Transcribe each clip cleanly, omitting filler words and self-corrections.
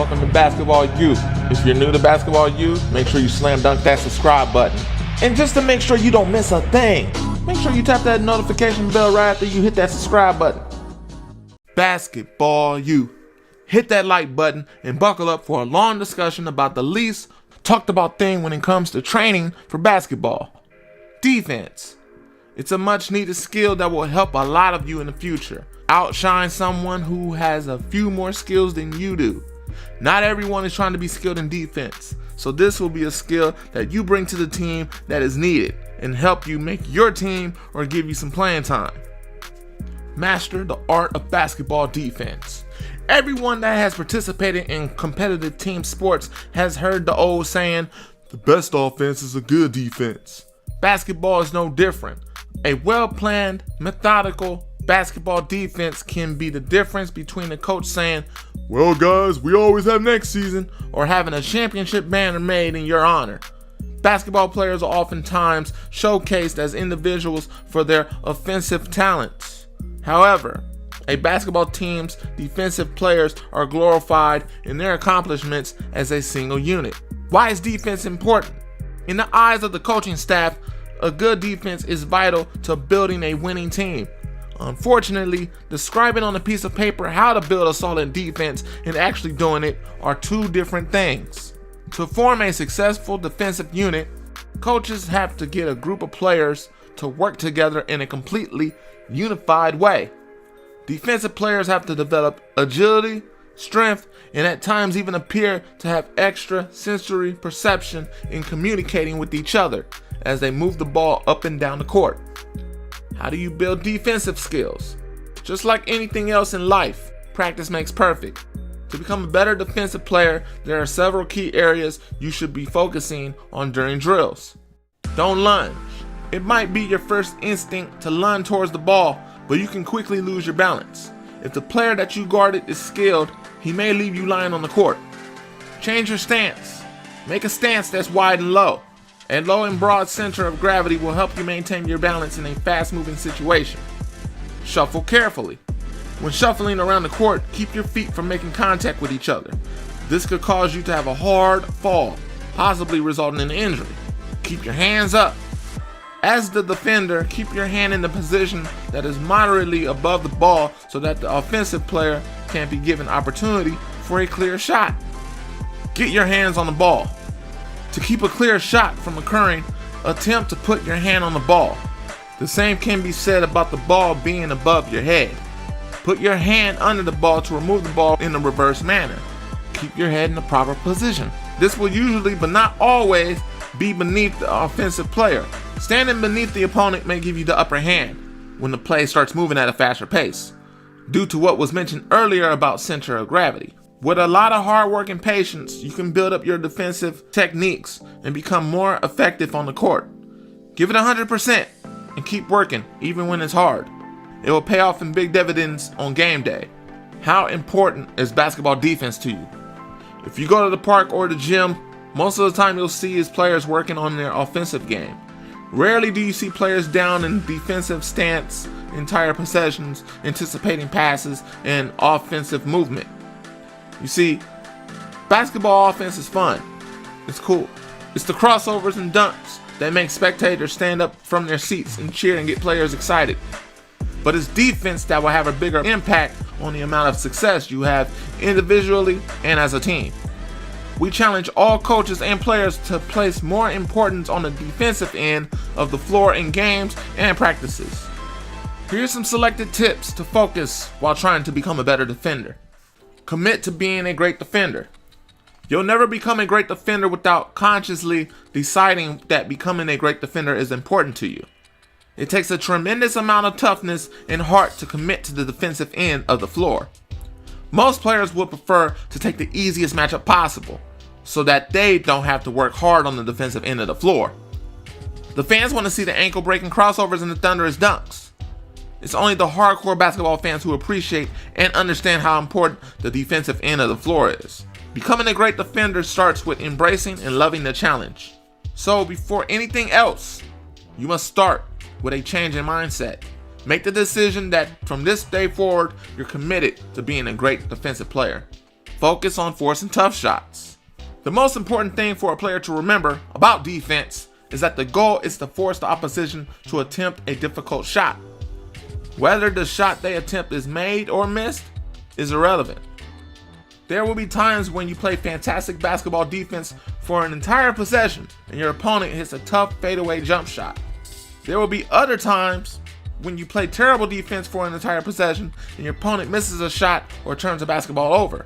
Welcome to Basketball U. If you're new to Basketball U, make sure you slam dunk that subscribe button. And just to make sure you don't miss a thing, make sure you tap that notification bell right after you hit that subscribe button. Basketball U. Hit that like button and buckle up for a long discussion about the least talked about thing when it comes to training for basketball. Defense. It's a much needed skill that will help a lot of you in the future. Outshine someone who has a few more skills than you do. Not everyone is trying to be skilled in defense, so this will be a skill that you bring to the team that is needed and help you make your team or give you some playing time. Master the art of basketball defense. Everyone that has participated in competitive team sports has heard the old saying, the best offense is a good defense. Basketball is no different. A well-planned, methodical basketball defense can be the difference between a coach saying, well guys, we always have next season, or having a championship banner made in your honor. Basketball players are oftentimes showcased as individuals for their offensive talents. However, a basketball team's defensive players are glorified in their accomplishments as a single unit. Why is defense important? In the eyes of the coaching staff, a good defense is vital to building a winning team. Unfortunately, describing on a piece of paper how to build a solid defense and actually doing it are two different things. To form a successful defensive unit, coaches have to get a group of players to work together in a completely unified way. Defensive players have to develop agility, strength, and at times even appear to have extra sensory perception in communicating with each other as they move the ball up and down the court. How do you build defensive skills? Just like anything else in life, practice makes perfect. To become a better defensive player, there are several key areas you should be focusing on during drills. Don't lunge. It might be your first instinct to lunge towards the ball, but you can quickly lose your balance. If the player that you guarded is skilled, he may leave you lying on the court. Change your stance. Make a stance that's wide and low. A low and broad center of gravity will help you maintain your balance in a fast-moving situation. Shuffle carefully. When shuffling around the court, keep your feet from making contact with each other. This could cause you to have a hard fall, possibly resulting in an injury. Keep your hands up. As the defender, keep your hand in the position that is moderately above the ball so that the offensive player can be given opportunity for a clear shot. Get your hands on the ball. To keep a clear shot from occurring, attempt to put your hand on the ball. The same can be said about the ball being above your head. Put your hand under the ball to remove the ball in a reverse manner. Keep your head in the proper position. This will usually, but not always, be beneath the offensive player. Standing beneath the opponent may give you the upper hand when the play starts moving at a faster pace, due to what was mentioned earlier about center of gravity. With a lot of hard work and patience, you can build up your defensive techniques and become more effective on the court. Give it 100% and keep working even when it's hard. It will pay off in big dividends on game day. How important is basketball defense to you? If you go to the park or the gym, most of the time you'll see is players working on their offensive game. Rarely do you see players down in defensive stance, entire possessions, anticipating passes, and offensive movement. You see, basketball offense is fun. It's cool. It's the crossovers and dunks that make spectators stand up from their seats and cheer and get players excited. But it's defense that will have a bigger impact on the amount of success you have individually and as a team. We challenge all coaches and players to place more importance on the defensive end of the floor in games and practices. Here's some selected tips to focus while trying to become a better defender. Commit to being a great defender. You'll never become a great defender without consciously deciding that becoming a great defender is important to you. It takes a tremendous amount of toughness and heart to commit to the defensive end of the floor. Most players would prefer to take the easiest matchup possible so that they don't have to work hard on the defensive end of the floor. The fans want to see the ankle-breaking crossovers and the thunderous dunks. It's only the hardcore basketball fans who appreciate and understand how important the defensive end of the floor is. Becoming a great defender starts with embracing and loving the challenge. So before anything else, you must start with a change in mindset. Make the decision that from this day forward, you're committed to being a great defensive player. Focus on forcing tough shots. The most important thing for a player to remember about defense is that the goal is to force the opposition to attempt a difficult shot. Whether the shot they attempt is made or missed is irrelevant. There will be times when you play fantastic basketball defense for an entire possession and your opponent hits a tough fadeaway jump shot. There will be other times when you play terrible defense for an entire possession and your opponent misses a shot or turns the basketball over.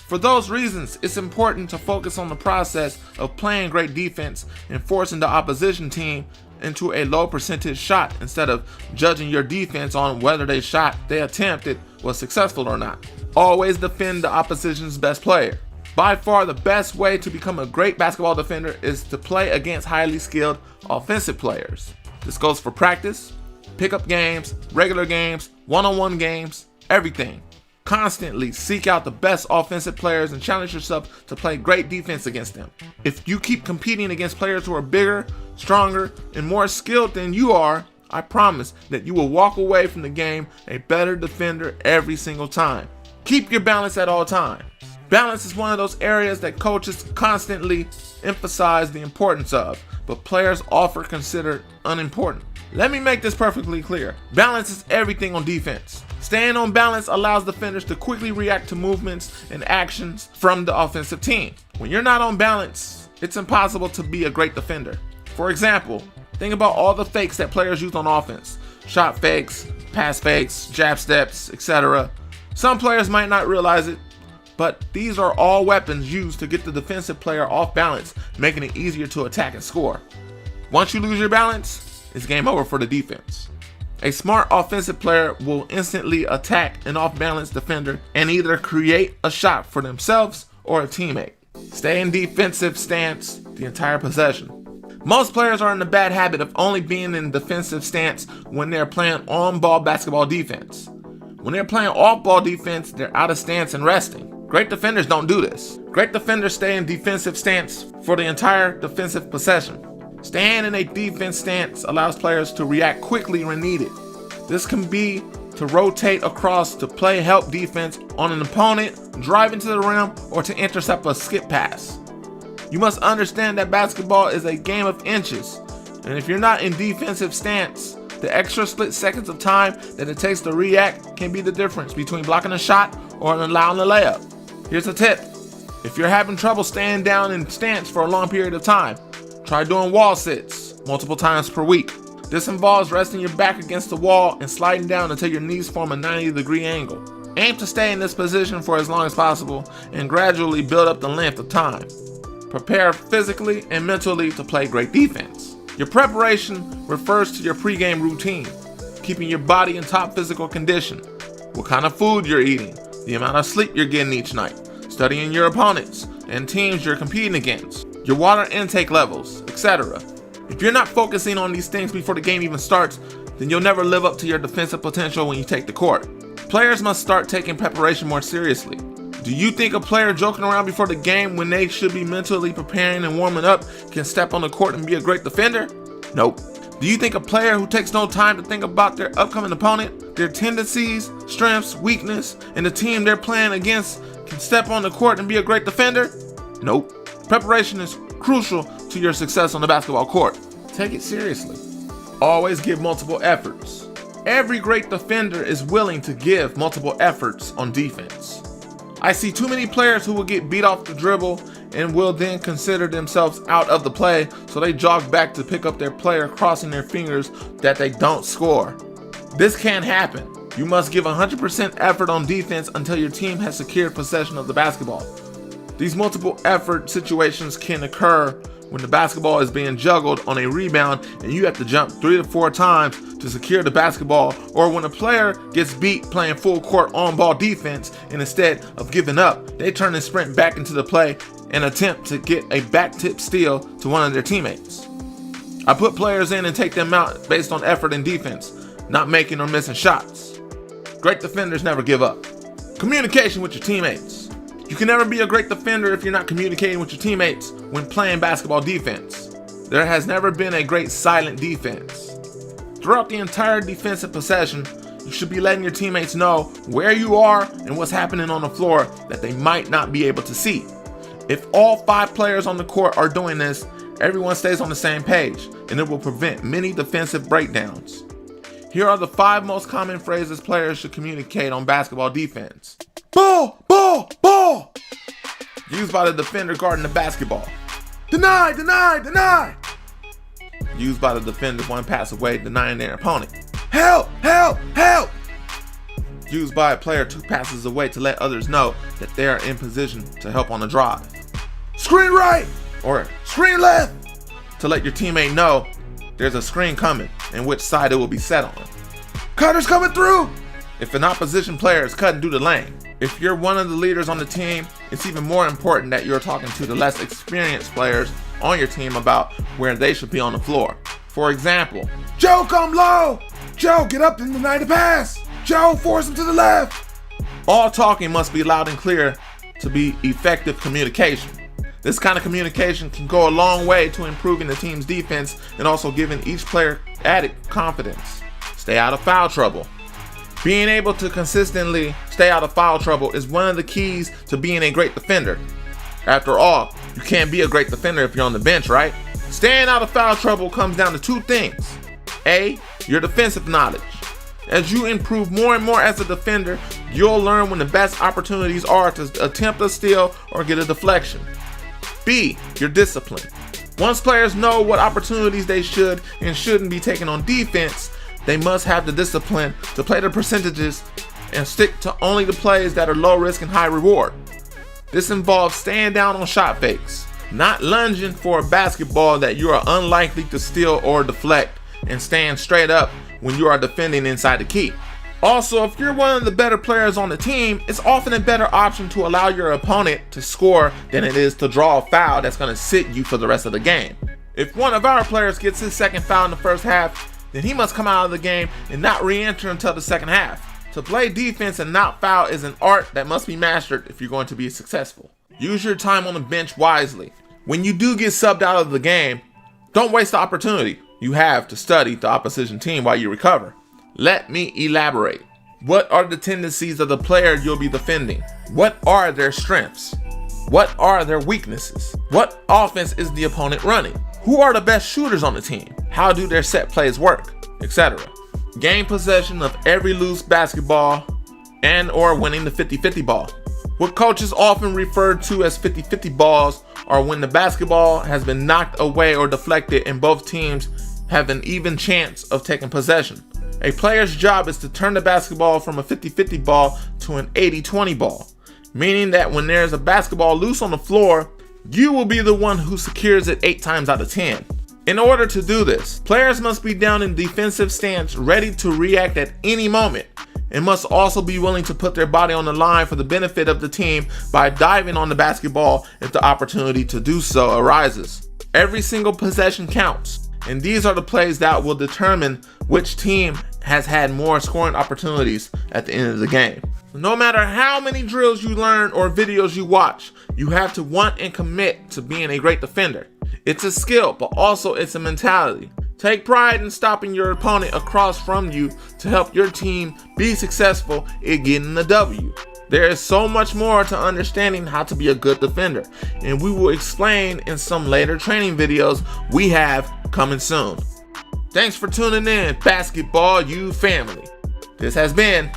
For those reasons, it's important to focus on the process of playing great defense and forcing the opposition team into a low percentage shot instead of judging your defense on whether the shot they attempted was successful or not. Always defend the opposition's best player. By far the best way to become a great basketball defender is to play against highly skilled offensive players. This goes for practice, pickup games, regular games, one-on-one games, everything. Constantly seek out the best offensive players and challenge yourself to play great defense against them. If you keep competing against players who are bigger, stronger, and more skilled than you are, I promise that you will walk away from the game a better defender every single time. Keep your balance at all times. Balance is one of those areas that coaches constantly emphasize the importance of, but players often consider unimportant. Let me make this perfectly clear. Balance is everything on defense. Staying on balance allows defenders to quickly react to movements and actions from the offensive team. When you're not on balance, it's impossible to be a great defender. For example, think about all the fakes that players use on offense. Shot fakes, pass fakes, jab steps, etc. Some players might not realize it, but these are all weapons used to get the defensive player off balance, making it easier to attack and score. Once you lose your balance, it's game over for the defense. A smart offensive player will instantly attack an off-balance defender and either create a shot for themselves or a teammate. Stay in defensive stance the entire possession. Most players are in the bad habit of only being in defensive stance when they're playing on-ball basketball defense. When they're playing off-ball defense, they're out of stance and resting. Great defenders don't do this. Great defenders stay in defensive stance for the entire defensive possession. Staying in a defense stance allows players to react quickly when needed. This can be to rotate across to play help defense on an opponent, drive into the rim, or to intercept a skip pass. You must understand that basketball is a game of inches, and if you're not in defensive stance, the extra split seconds of time that it takes to react can be the difference between blocking a shot or allowing a layup. Here's a tip. If you're having trouble staying down in stance for a long period of time, try doing wall sits multiple times per week. This involves resting your back against the wall and sliding down until your knees form a 90-degree angle. Aim to stay in this position for as long as possible and gradually build up the length of time. Prepare physically and mentally to play great defense. Your preparation refers to your pregame routine, keeping your body in top physical condition, what kind of food you're eating, the amount of sleep you're getting each night, studying your opponents and teams you're competing against, your water intake levels, etc. If you're not focusing on these things before the game even starts, then you'll never live up to your defensive potential when you take the court. Players must start taking preparation more seriously. Do you think a player joking around before the game when they should be mentally preparing and warming up can step on the court and be a great defender? Nope. Do you think a player who takes no time to think about their upcoming opponent, their tendencies, strengths, weakness, and the team they're playing against can step on the court and be a great defender? Nope. Preparation is crucial to your success on the basketball court. Take it seriously. Always give multiple efforts. Every great defender is willing to give multiple efforts on defense. I see too many players who will get beat off the dribble and will then consider themselves out of the play, so they jog back to pick up their player, crossing their fingers that they don't score. This can't happen. You must give 100% effort on defense until your team has secured possession of the basketball. These multiple effort situations can occur when the basketball is being juggled on a rebound and you have to jump 3 to 4 times to secure the basketball, or when a player gets beat playing full court on-ball defense and instead of giving up, they turn and sprint back into the play and attempt to get a back tip steal to one of their teammates. I put players in and take them out based on effort and defense, not making or missing shots. Great defenders never give up. Communication with your teammates. You can never be a great defender if you're not communicating with your teammates when playing basketball defense. There has never been a great silent defense. Throughout the entire defensive possession, You should be letting your teammates know where you are and what's happening on the floor that they might not be able to see. If all 5 players on the court are doing this, everyone stays on the same page, and it will prevent many defensive breakdowns. Here are the 5 most common phrases players should communicate on basketball defense. Ball, ball, ball! Used by the defender guarding the basketball. Deny, deny, deny! Used by the defender 1 pass away, denying their opponent. Help, help, help! Used by a player 2 passes away to let others know that they are in position to help on the drive. Screen right or screen left to let your teammate know there's a screen coming and which side it will be set on. Cutter's coming through! If an opposition player is cutting through the lane. If you're one of the leaders on the team, it's even more important that you're talking to the less experienced players on your team about where they should be on the floor. For example, Joe, come low! Joe, get up and deny the pass! Joe, force him to the left! All talking must be loud and clear to be effective communication. This kind of communication can go a long way to improving the team's defense and also giving each player added confidence. Stay out of foul trouble. Being able to consistently stay out of foul trouble is one of the keys to being a great defender. After all, you can't be a great defender if you're on the bench, right? Staying out of foul trouble comes down to 2 things. A, your defensive knowledge. As you improve more and more as a defender, you'll learn when the best opportunities are to attempt a steal or get a deflection. B, your discipline. Once players know what opportunities they should and shouldn't be taking on defense, they must have the discipline to play the percentages and stick to only the plays that are low risk and high reward. This involves staying down on shot fakes, not lunging for a basketball that you are unlikely to steal or deflect, and staying straight up when you are defending inside the key. Also, if you're one of the better players on the team, it's often a better option to allow your opponent to score than it is to draw a foul that's going to sit you for the rest of the game. If one of our players gets his second foul in the first half, then he must come out of the game and not re-enter until the second half. To play defense and not foul is an art that must be mastered if you're going to be successful. Use your time on the bench wisely. When you do get subbed out of the game, don't waste the opportunity you have to study the opposition team while you recover. Let me elaborate. What are the tendencies of the player you'll be defending? What are their strengths? What are their weaknesses? What offense is the opponent running? Who are the best shooters on the team? How do their set plays work? Etc. Gain possession of every loose basketball and or winning the 50-50 ball. What coaches often refer to as 50-50 balls are when the basketball has been knocked away or deflected and both teams have an even chance of taking possession. A player's job is to turn the basketball from a 50-50 ball to an 80-20 ball, meaning that when there's a basketball loose on the floor, you will be the one who secures it 8 times out of 10. In order to do this, players must be down in defensive stance, ready to react at any moment, and must also be willing to put their body on the line for the benefit of the team by diving on the basketball if the opportunity to do so arises. Every single possession counts, and these are the plays that will determine which team has had more scoring opportunities at the end of the game. No matter how many drills you learn or videos you watch, you have to want and commit to being a great defender. It's a skill, but also it's a mentality. Take pride in stopping your opponent across from you to help your team be successful in getting the W. There is so much more to understanding how to be a good defender, and we will explain in some later training videos we have coming soon. Thanks for tuning in, Basketball U family. This has been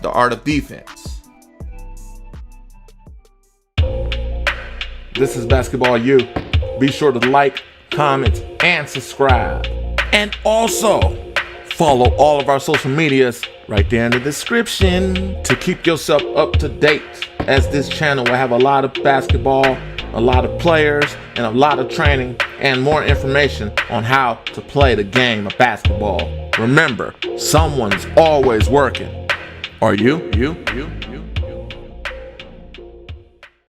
The Art of Defense. This is Basketball U. Be sure to like, comment, and subscribe. And also, follow all of our social medias right there in the description to keep yourself up to date, as this channel will have a lot of basketball, a lot of players, and a lot of training and more information on how to play the game of basketball. Remember, someone's always working. Are you?